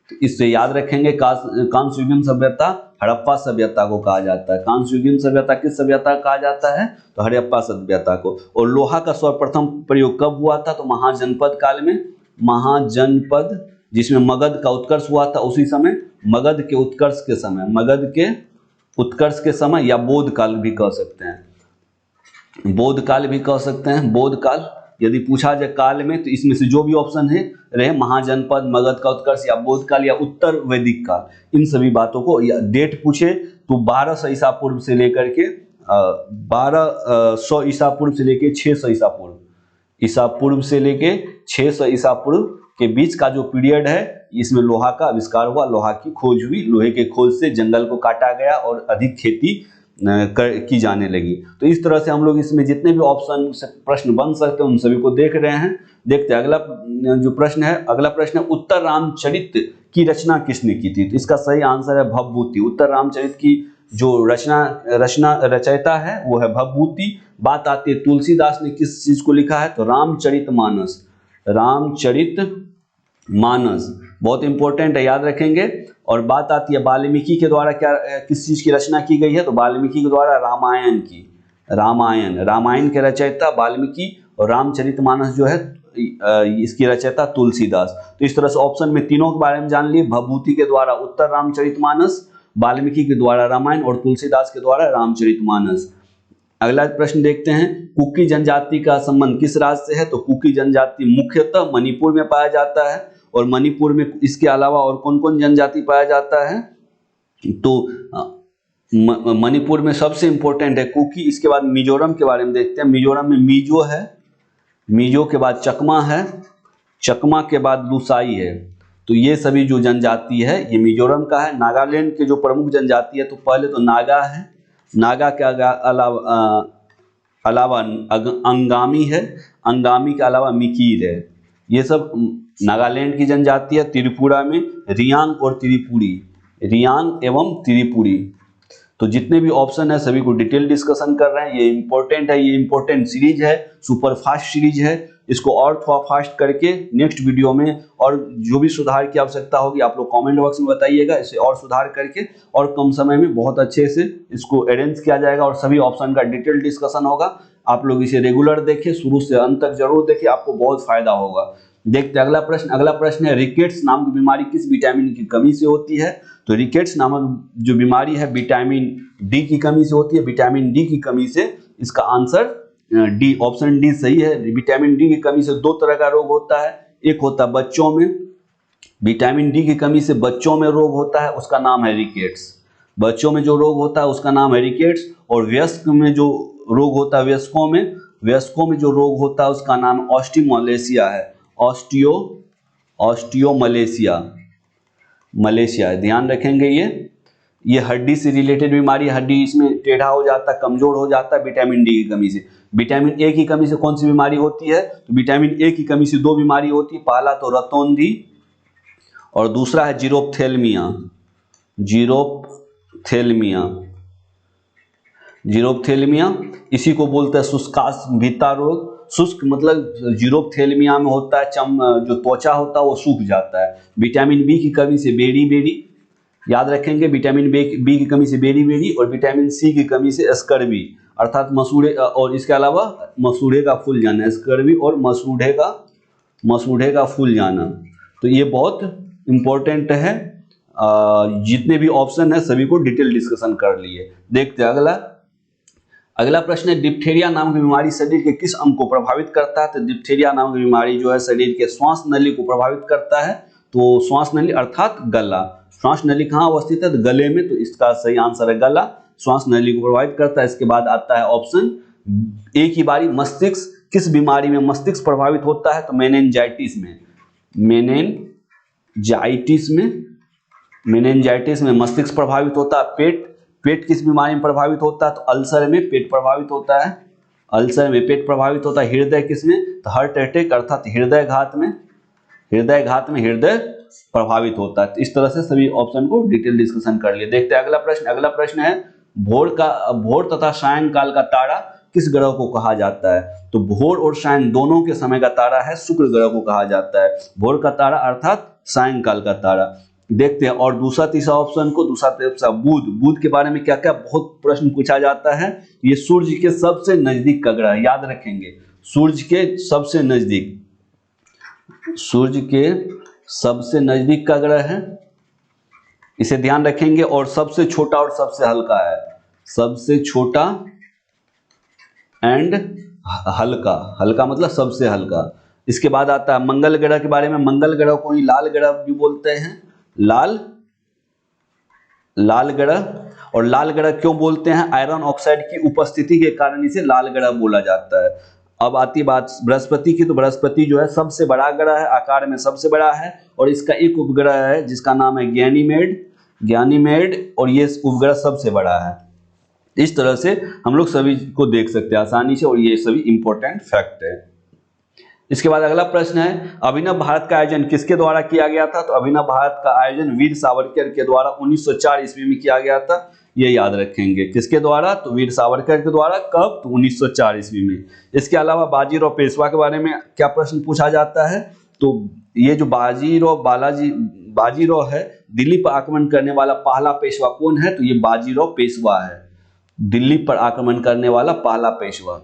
तो इससे याद रखेंगे कांस्य युगीन सभ्यता हड़प्पा सभ्यता को कहा जाता है। कांस्य युगीन सभ्यता किस सभ्यता कहा जाता है? तो हड़प्पा सभ्यता को। और लोहा का सर्वप्रथम प्रयोग कब हुआ था? तो महाजनपद काल में, महाजनपद जिसमें मगध का उत्कर्ष हुआ था, उसी समय मगध के उत्कर्ष के समय, मगध के उत्कर्ष के समय, या बौद्ध काल भी कह सकते हैं, बौद्ध काल भी कह सकते हैं, बौद्ध काल। यदि पूछा जाए काल में तो इसमें से जो भी ऑप्शन है रहे, महाजनपद, मगध का उत्कर्ष, या बौद्ध काल, या उत्तर वैदिक काल, इन सभी बातों को, या डेट पूछे तो 1200 ईसा पूर्व से लेकर के 1200 ईसा पूर्व से लेके 600 ईसा पूर्व से लेके 600 ईसा पूर्व के बीच का जो पीरियड है, इसमें लोहा का आविष्कार हुआ, लोहा की खोज हुई, लोहे के खोज से जंगल को काटा गया और अधिक खेती की जाने लगी। तो इस तरह से हम लोग इसमें जितने भी ऑप्शन से प्रश्न बन सकते हैं उन सभी को देख रहे हैं। देखते हैं अगला जो प्रश्न है। अगला प्रश्न है उत्तर रामचरित की रचना किसने की थी? तो इसका सही आंसर है भवभूति। उत्तर रामचरित की जो रचयिता है वो है भवभूति। बात आती है तुलसीदास ने किस चीज को लिखा है? तो रामचरितमानस, रामचरितमानस बहुत इंपॉर्टेंट है, याद रखेंगे। और बात आती है वाल्मीकि के द्वारा किस चीज की रचना की गई है? तो वाल्मीकि के द्वारा रामायण की, रामायण के रचयिता वाल्मीकि, और रामचरितमानस जो है इसकी रचयिता तुलसीदास। तो इस तरह से ऑप्शन में तीनों के बारे में जान लिए, भवभूति के द्वारा उत्तर रामचरितमानस, वाल्मीकि के द्वारा रामायण और तुलसीदास के द्वारा रामचरितमानस। अगला प्रश्न देखते हैं, कुकी जनजाति का संबंध किस राज्य से है? तो कुकी जनजाति मुख्यतः मणिपुर में पाया जाता है। और मणिपुर में इसके अलावा और कौन कौन जनजाति पाया जाता है? तो मणिपुर में सबसे इंपॉर्टेंट है कुकी। इसके बाद मिजोरम के बारे में देखते हैं। मिजोरम में मिजो है, मिजो के बाद चकमा है, चकमा के बाद लुसाई है। तो ये सभी जो जनजाति है ये मिजोरम का है। नागालैंड के जो प्रमुख जनजाति है, तो पहले तो नागा है, नागा के अलावा अंगामी है, अंगामी के अलावा मिकीर है। ये सब नागालैंड की जनजाति है। त्रिपुरा में रियांग और त्रिपुरी, रियांग एवं त्रिपुरी। तो जितने भी ऑप्शन है सभी को डिटेल डिस्कशन कर रहे हैं। ये इंपॉर्टेंट है, ये इंपॉर्टेंट सीरीज है, सुपर फास्ट सीरीज है। इसको और थोड़ा फास्ट करके नेक्स्ट वीडियो में, और जो भी सुधार की आवश्यकता होगी आप लोग कमेंट बॉक्स में बताइएगा, इसे और सुधार करके और कम समय में बहुत अच्छे से इसको अरेंज किया जाएगा और सभी ऑप्शन का डिटेल डिस्कशन होगा। आप लोग इसे रेगुलर देखें, शुरू से अंत तक जरूर देखें, आपको बहुत फायदा होगा। देखते हैं अगला प्रश्न। अगला प्रश्न है रिकेट्स नाम की बीमारी किस विटामिन की कमी से होती है? तो रिकेट्स नामक जो बीमारी है विटामिन डी की कमी से होती है, विटामिन डी की कमी से। इसका आंसर डी, ऑप्शन डी सही है। विटामिन डी की कमी से दो तरह का रोग होता है, एक होता है बच्चों में विटामिन डी की कमी से बच्चों में रोग होता है, उसका नाम है रिकेट्स। बच्चों में जो रोग होता है उसका नाम है रिकेट्स। और वयस्क में जो रोग होता है, वयस्कों में जो रोग होता है उसका नाम ऑस्टियोमलेशिया है। ऑस्टियोमलेशिया मलेशिया, ध्यान रखेंगे। ये हड्डी से रिलेटेड बीमारी, हड्डी इसमें टेढ़ा हो जाता है, कमजोर हो जाता है विटामिन डी की कमी से। विटामिन ए की कमी से कौन सी बीमारी होती है? तो विटामिन ए की कमी से दो बीमारी होती है, पहला तो रतौंधी और दूसरा है जीरोप्थेल्मिया। जीरोप्थेल्मिया इसी को बोलते हैं शुष्कास्मिता रोग। शुष्क मतलब जीरोप्थेल्मिया में होता है जो त्वचा होता है वो सूख जाता है। विटामिन बी की कमी से बेरी, याद रखेंगे, विटामिन बी की कमी से बेरी और विटामिन सी की कमी से स्कर्वी अर्थात मसूड़े, और इसके अलावा मसूड़े का फूल जाना, स्कर्वी और मसूड़े का फूल जाना। तो ये बहुत इंपॉर्टेंट है। जितने भी ऑप्शन है सभी को डिटेल डिस्कशन कर लिए। देखते हैं अगला प्रश्न है, डिप्थेरिया नाम की बीमारी शरीर के किस अंग को प्रभावित करता है? तो डिप्थेरिया नाम की बीमारी जो है शरीर के श्वास नली को प्रभावित करता है। तो श्वास नली अर्थात गला। श्वास नली कहाँ अवस्थित है? तो गले में, तो इसका सही आंसर है गला। श्वास नली को प्रभावित करता है। इसके बाद आता है ऑप्शन ए की बारी, मस्तिष्क। किस बीमारी में मस्तिष्क प्रभावित होता है? तो मेनिंजाइटिस में मस्तिष्क प्रभावित होता है। पेट किस बीमारी में प्रभावित होता है? तो अल्सर में पेट प्रभावित होता है। हृदय किसमें? तो हार्ट अटैक अर्थात हृदय घात में हृदय प्रभावित होता है। तो इस तरह से सभी ऑप्शन को डिटेल डिस्कशन कर लिए। देखते हैं अगला प्रश्न है, भोर तथा सायंकाल का तारा किस ग्रह को कहा जाता है? तो भोर और सायं दोनों के समय का तारा है शुक्र ग्रह को कहा जाता है। भोर का तारा अर्थात सायंकाल का तारा। देखते हैं और तीसरा ऑप्शन बुध के बारे में क्या क्या बहुत प्रश्न पूछा जाता है। ये सूर्य के सबसे नजदीक का ग्रह, याद रखेंगे, सूर्य के सबसे नजदीक का ग्रह है, इसे ध्यान रखेंगे। और सबसे छोटा और सबसे हल्का है, सबसे छोटा एंड हल्का मतलब सबसे हल्का। इसके बाद आता है मंगल ग्रह के बारे में। मंगल ग्रह को ही लाल ग्रह भी बोलते हैं, लाल ग्रह। और लाल ग्रह क्यों बोलते हैं? आयरन ऑक्साइड की उपस्थिति के कारण इसे लाल ग्रह बोला जाता है। अब आती बात बृहस्पति की। तो बृहस्पति जो है सबसे बड़ा ग्रह है, आकार में सबसे बड़ा है और इसका एक उपग्रह है जिसका नाम है गैनीमेड और ये उपग्रह सबसे बड़ा है। इस तरह से हम लोग सभी को देख सकते हैं आसानी से और ये सभी इंपॉर्टेंट फैक्ट है। इसके बाद अगला प्रश्न है, अभिनव भारत का आयोजन किसके द्वारा किया गया था? तो अभिनव भारत का आयोजन वीर सावरकर के द्वारा 1904 ईस्वी में किया गया था। ये याद रखेंगे, किसके द्वारा? तो वीर सावरकर के द्वारा। कब? तो 1904 ईस्वी में। इसके अलावा बाजीराव पेशवा के बारे में क्या प्रश्न पूछा जाता है? तो ये जो बाजीराव है, दिल्ली पर आक्रमण करने वाला पहला पेशवा कौन है? तो ये बाजीराव पेशवा है, दिल्ली पर आक्रमण करने वाला पहला पेशवा।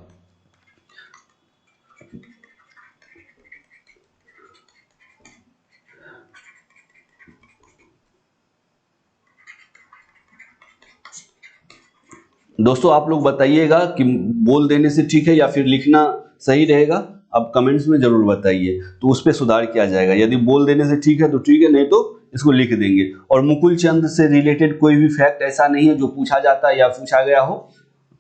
दोस्तों आप लोग बताइएगा कि बोल देने से ठीक है या फिर लिखना सही रहेगा। अब कमेंट्स में जरूर बताइए तो उस पर सुधार किया जाएगा। यदि बोल देने से ठीक है तो ठीक है, नहीं तो इसको लिख देंगे। और मुकुल चंद से रिलेटेड कोई भी फैक्ट ऐसा नहीं है जो पूछा जाता है या पूछा गया हो,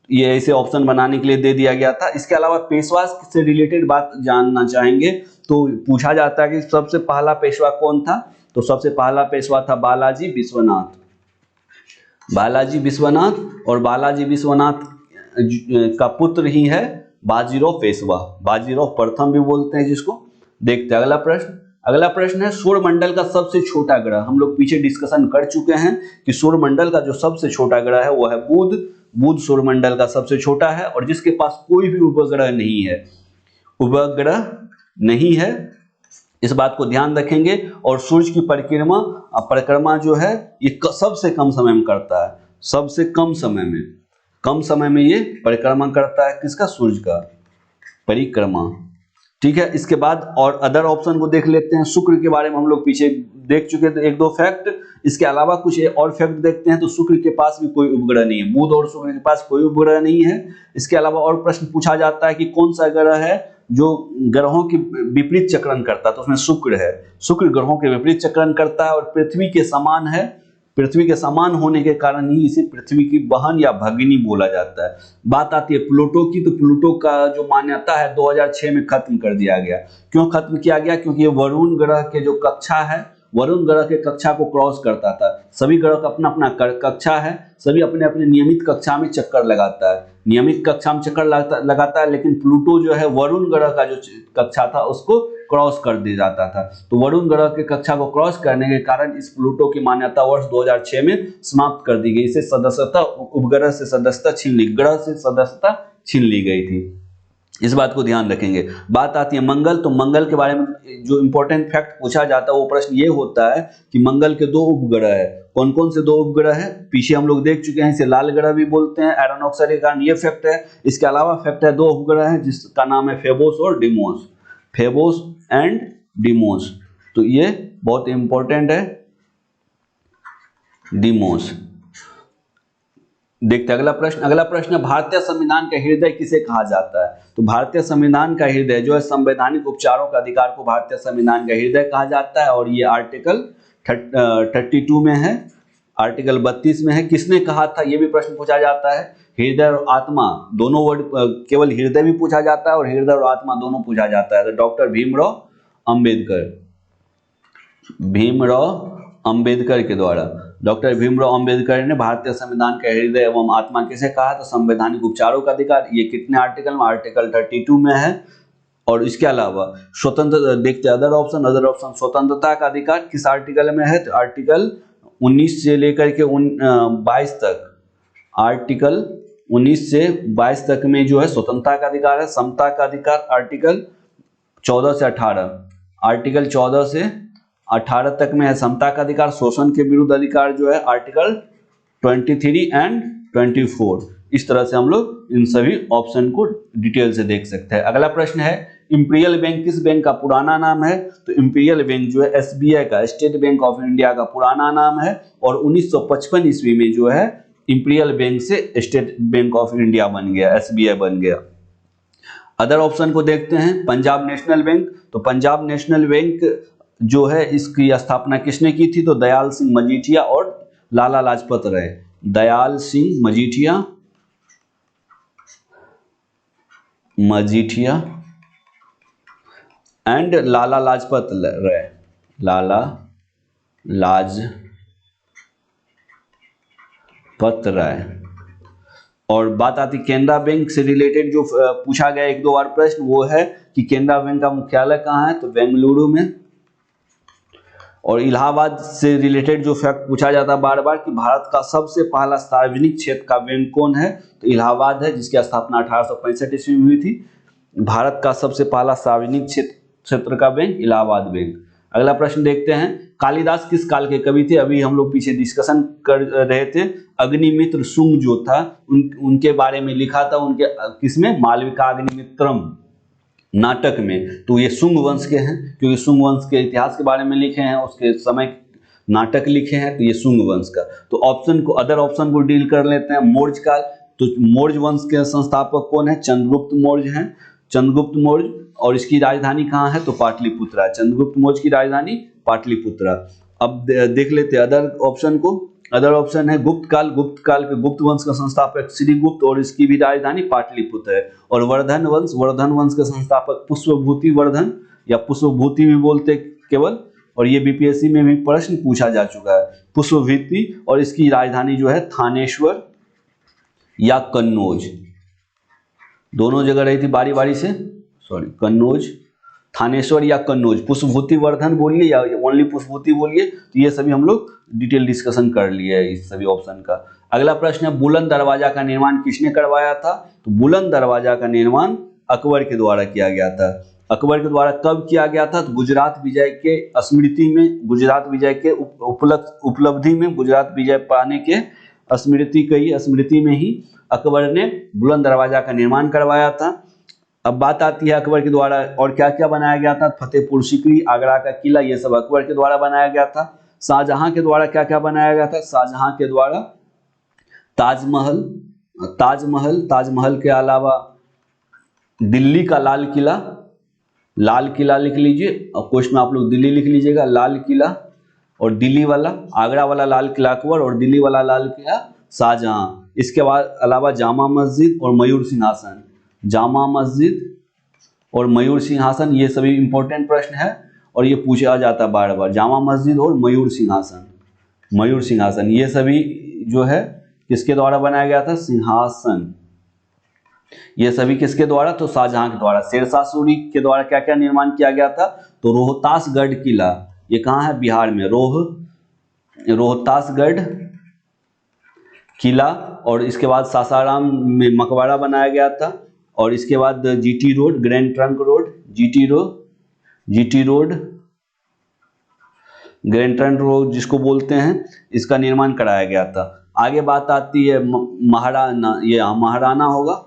ये ऐसे ऑप्शन बनाने के लिए दे दिया गया था। इसके अलावा पेशवा से रिलेटेड बात जानना चाहेंगे तो पूछा जाता है कि सबसे पहला पेशवा कौन था? तो सबसे पहला पेशवा था बालाजी विश्वनाथ। और बालाजी विश्वनाथ का पुत्र ही है बाजीराव पेशवा, बाजीराव प्रथम भी बोलते हैं जिसको। देखते हैं अगला प्रश्न है, सौरमंडल का सबसे छोटा ग्रह। हम लोग पीछे डिस्कशन कर चुके हैं कि सौरमंडल का जो सबसे छोटा ग्रह है वो है बुध सौरमंडल का सबसे छोटा है और जिसके पास कोई भी उपग्रह नहीं है। इस बात को ध्यान रखेंगे। और सूर्य की परिक्रमा जो है ये सबसे कम समय में करता है, सबसे कम समय में ये परिक्रमा करता है। किसका? सूर्य का परिक्रमा। ठीक है। इसके बाद और अदर ऑप्शन को देख लेते हैं। शुक्र के बारे में हम लोग पीछे देख चुके थे एक दो फैक्ट, इसके अलावा कुछ और फैक्ट देखते हैं। तो शुक्र के पास भी कोई उपग्रह नहीं है, बुध और शुक्र के पास कोई उपग्रह नहीं है। इसके अलावा और प्रश्न पूछा जाता है कि कौन सा ग्रह है जो ग्रहों के विपरीत चक्रण करता है, तो उसमें शुक्र है। शुक्र ग्रहों के विपरीत चक्रण करता है और पृथ्वी के समान है। पृथ्वी के समान होने के कारण ही इसे पृथ्वी की बहन या भगिनी बोला जाता है। बात आती है प्लूटो की, तो प्लूटो का जो मान्यता है 2006 में खत्म कर दिया गया। क्यों खत्म किया गया? क्योंकि ये वरुण ग्रह के जो कक्षा है, वरुण ग्रह के कक्षा को क्रॉस करता था। सभी ग्रह का अपना अपना कक्षा है, सभी अपने अपने नियमित कक्षा में चक्कर लगाता है, नियमित कक्षा में चक्कर लगाता है। लेकिन प्लूटो जो है वरुण ग्रह का जो कक्षा था उसको क्रॉस कर दिया जाता था। तो वरुण ग्रह के कक्षा को क्रॉस करने के कारण इस प्लूटो की मान्यता वर्ष 2006 में समाप्त कर दी गई। इसे सदस्यता, उपग्रह से सदस्यता छीन ली, ग्रह से सदस्यता छीन ली गई थी। इस बात को ध्यान रखेंगे। बात आती है मंगल, तो मंगल के बारे में जो इंपॉर्टेंट फैक्ट पूछा जाता है वो प्रश्न ये होता है कि मंगल के दो उपग्रह है। कौन कौन से दो उपग्रह है? पीछे हम लोग देख चुके हैं, इसे लाल ग्रह भी बोलते हैं एरोनॉक्सा के कारण, ये फैक्ट है। इसके अलावा फैक्ट है दो उपग्रह है जिसका नाम है फेबोस और डिमोस, फेबोस एंड डिमोस। तो ये बहुत इंपॉर्टेंट है, डिमोस। देखते हैं अगला प्रश्न भारतीय संविधान का हृदय किसे कहा जाता है? तो भारतीय संविधान का हृदय जो है संवैधानिक उपचारों का अधिकार को भारतीय संविधान का हृदय कहा जाता है। और ये आर्टिकल 32 में है, आर्टिकल 32 में है। किसने कहा था ये भी प्रश्न पूछा जाता है। हृदय और आत्मा दोनों वर्ड, केवल हृदय भी पूछा जाता है और हृदय और आत्मा दोनों पूछा जाता है। तो डॉक्टर भीमराव अंबेडकर, भीमराव अंबेडकर के द्वारा, डॉक्टर भीमराव अंबेडकर ने भारतीय संविधान का हृदय एवं आत्मा किसे कहा? तो संवैधानिक उपचारों का अधिकार। ये कितने आर्टिकल में? आर्टिकल 32 में है। और इसके अलावा स्वतंत्र, देखते अदर ऑप्शन स्वतंत्रता का अधिकार किस आर्टिकल में है? तो आर्टिकल 19 से लेकर के 22 तक, आर्टिकल 19 से 22 तक में जो है स्वतंत्रता का अधिकार है। समता का अधिकार आर्टिकल 14 से 18, आर्टिकल 14 से 18 तक में है समता का अधिकार। शोषण के विरुद्ध अधिकार जो है आर्टिकल 23 एंड 24। इस तरह से हम लोग इन सभी ऑप्शन को डिटेल से देख सकते हैं। अगला प्रश्न है इंपीरियल बैंक किस बैंक का पुराना नाम है? तो इंपीरियल बैंक जो है एसबीआई का, स्टेट बैंक ऑफ इंडिया का पुराना नाम है। और 1955 ईस्वी में जो है इंपीरियल बैंक से स्टेट बैंक ऑफ इंडिया बन गया, एसबीआई बन गया। अदर ऑप्शन को देखते हैं। पंजाब नेशनल बैंक, तो पंजाब नेशनल बैंक जो है इसकी स्थापना किसने की थी? तो दयाल सिंह मजीठिया और लाला लाजपत राय, दयाल सिंह मजीठिया एंड लाला लाजपत राय, लाला लाजपत राय। और बात आती केनरा बैंक से रिलेटेड जो पूछा गया एक दो बार प्रश्न, वो है कि केनरा बैंक का मुख्यालय कहाँ है? तो बेंगलुरु में। और इलाहाबाद से रिलेटेड जो फैक्ट पूछा जाता है बार बार कि भारत का सबसे पहला सार्वजनिक क्षेत्र का बैंक कौन है? तो इलाहाबाद है, जिसकी स्थापना 1865 ईस्वी में हुई थी। भारत का सबसे पहला सार्वजनिक क्षेत्र का बैंक इलाहाबाद बैंक। अगला प्रश्न देखते हैं कालिदास किस काल के कवि थे? अभी हम लोग पीछे डिस्कशन कर रहे थे। अग्निमित्र शुंग जो था उनके बारे में लिखा था, उनके किसमें? मालविका अग्निमित्रम नाटक में। तो ये शुंग वंश के हैं, क्योंकि शुंग वंश के इतिहास के बारे में लिखे हैं, उसके समय नाटक लिखे हैं, तो ये शुंग वंश का। तो ऑप्शन को, अदर ऑप्शन को डील कर लेते हैं। मौर्य काल, तो मौर्य वंश के संस्थापक कौन है? चंद्रगुप्त मौर्य हैं, चंद्रगुप्त मौर्य। और इसकी राजधानी कहाँ है? तो पाटलिपुत्रा, चंद्रगुप्त मौर्य की राजधानी पाटलिपुत्रा। अब देख लेते हैं अदर ऑप्शन को। अदर ऑप्शन है गुप्त काल, गुप्त काल के गुप्त वंश का संस्थापक श्रीगुप्त और इसकी भी राजधानी पाटलिपुत्र है। और वर्धन वंश, वर्धन वंश के संस्थापक पुष्पभूति वर्धन या पुष्पभूति भी बोलते केवल। और ये बीपीएससी में भी प्रश्न पूछा जा चुका है, पुष्पभूति। और इसकी राजधानी जो है थानेश्वर या कन्नौज, दोनों जगह रही थी बारी बारी से, सॉरी कन्नौज, थानेश्वर या कन्नौज। पुष्पभूति वर्धन बोलिए या ओनली पुष्पभूति बोलिए, तो ये सभी हम लोग डिटेल डिस्कशन कर लिए है इस सभी ऑप्शन का। अगला प्रश्न है बुलंद दरवाजा का निर्माण किसने करवाया था? तो बुलंद दरवाजा का निर्माण अकबर के द्वारा किया गया था। अकबर के द्वारा कब किया गया था? तो गुजरात विजय के स्मृति में, गुजरात विजय के उपलब्धि में, गुजरात विजय पाने के स्मृति में ही अकबर ने बुलंद दरवाजा का निर्माण करवाया था। अब बात आती है अकबर के द्वारा और क्या क्या बनाया गया था। फतेहपुर सीकरी, आगरा का किला, ये सब अकबर के द्वारा बनाया गया था। शाहजहां के द्वारा क्या क्या बनाया गया था। शाहजहां के द्वारा ताजमहल, ताजमहल के अलावा दिल्ली का लाल किला, लाल किला लिख लीजिए और क्वेश्चन में आप लोग दिल्ली लिख लीजिएगा, लाल किला। और दिल्ली वाला, आगरा वाला लाल किला अकबर और दिल्ली वाला लाल किला शाहजहां। इसके बाद अलावा जामा मस्जिद और मयूर सिंहासन, जामा मस्जिद और मयूर सिंहासन, ये सभी इंपॉर्टेंट प्रश्न है और ये पूछा जाता है बार बार। जामा मस्जिद और मयूर सिंहासन, मयूर सिंहासन ये सभी जो है किसके द्वारा बनाया गया था। सिंहासन ये सभी किसके द्वारा, तो शाहजहां के द्वारा। शेरशाह सूरी के द्वारा क्या क्या निर्माण किया गया था, तो रोहतासगढ़ किला, ये कहाँ है, बिहार में, रोहतासगढ़ किला। और इसके बाद सासाराम में मकबरा बनाया गया था। और इसके बाद GT road, grand trunk road, GT road, grand trunk road जिसको बोलते हैं, इसका निर्माण कराया गया था। आगे बात आती है महाराणा, ये महाराणा होगा,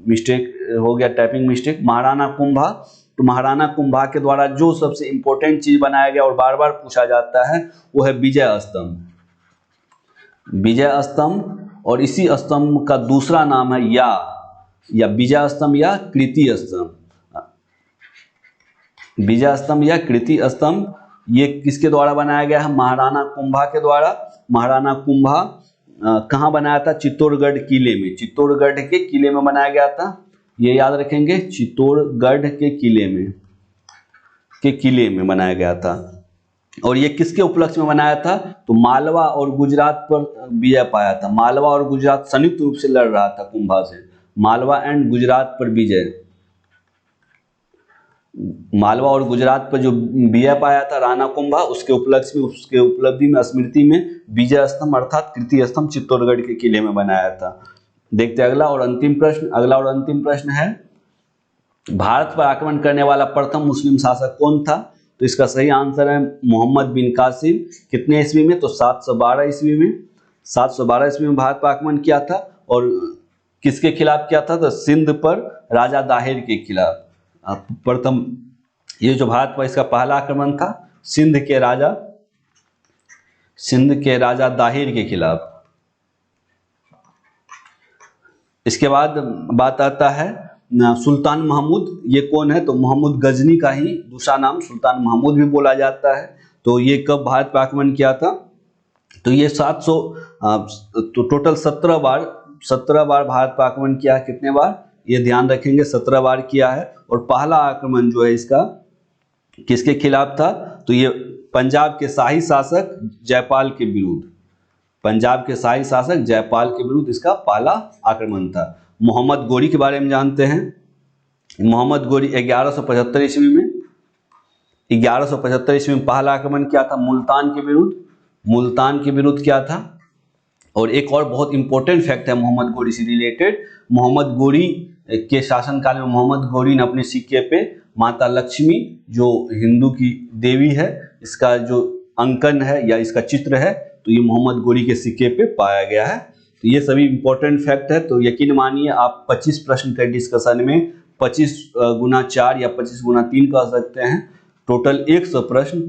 मिस्टेक हो गया, टाइपिंग मिस्टेक, महाराणा कुंभा। तो महाराणा कुंभा के द्वारा जो सबसे इंपॉर्टेंट चीज बनाया गया और बार बार पूछा जाता है वो है विजय स्तंभ, विजय स्तंभ। और इसी स्तंभ का दूसरा नाम है या विजय स्तंभ या कृति स्तंभ, विजय स्तंभ या कृति स्तंभ। ये किसके द्वारा बनाया गया है, महाराणा कुंभा के द्वारा। महाराणा कुंभा कहाँ बनाया था, चित्तौड़गढ़ किले में, चित्तौड़गढ़ के किले में बनाया गया था, ये याद रखेंगे, चित्तौड़गढ़ के किले में बनाया गया था। और ये किसके उपलक्ष्य में बनाया था, तो मालवा और गुजरात पर विजय पाया था। मालवा और गुजरात संयुक्त रूप से लड़ रहा था कुंभा से, मालवा एंड गुजरात पर विजय, मालवा और गुजरात पर जो विजय पाया था राणा कुंभा, उसके उपलक्ष्य में, उसके उपलब्धि में, स्मृति में विजय स्तंभ अर्थात कृति स्तंभ चित्तौड़गढ़ के किले में बनाया था। देखते हैं अगला और अंतिम प्रश्न। अगला और अंतिम प्रश्न है, भारत पर आक्रमण करने वाला प्रथम मुस्लिम शासक कौन था। तो इसका सही आंसर है मोहम्मद बिन कासिम। कितने ईस्वी में, तो 712 ईस्वी में, 712 ईस्वी में भारत पर आक्रमण किया था। और किसके खिलाफ किया था, तो सिंध पर राजा दाहिर के खिलाफ प्रथम, ये जो भारत पर इसका पहला आक्रमण था सिंध के राजा दाहिर के खिलाफ। इसके बाद बात आता है सुल्तान महमूद, ये कौन है, तो मोहम्मद गजनी का ही दूसरा नाम सुल्तान महमूद भी बोला जाता है। तो ये कब भारत पर आक्रमण किया था, तो ये 700 तो टोटल 17 बार भारत पर आक्रमण किया है। कितने बार, ये ध्यान रखेंगे, 17 बार किया है। और पहला आक्रमण जो है इसका किसके खिलाफ था, तो ये पंजाब के शाही शासक जयपाल के विरुद्ध, पंजाब के शाही शासक जयपाल के विरुद्ध इसका पहला आक्रमण था। मोहम्मद गोरी के बारे में जानते हैं। मोहम्मद गोरी 1175 ईस्वी में, 1175 ईस्वी में पहला आक्रमण किया था मुल्तान के विरुद्ध किया था। और एक और बहुत इंपॉर्टेंट फैक्ट है मोहम्मद गोरी से रिलेटेड, मोहम्मद गोरी के शासनकाल में मोहम्मद गोरी ने अपने सिक्के पे माता लक्ष्मी जो हिंदू की देवी है, इसका जो अंकन है या इसका चित्र है, तो ये मोहम्मद गोरी के सिक्के पे पाया गया है। तो ये सभी इंपॉर्टेंट फैक्ट है। तो यकीन मानिए आप 25 प्रश्न के डिस्कशन में 25 गुना 4 या 25 गुना 3 कह सकते हैं, टोटल 100 प्रश्न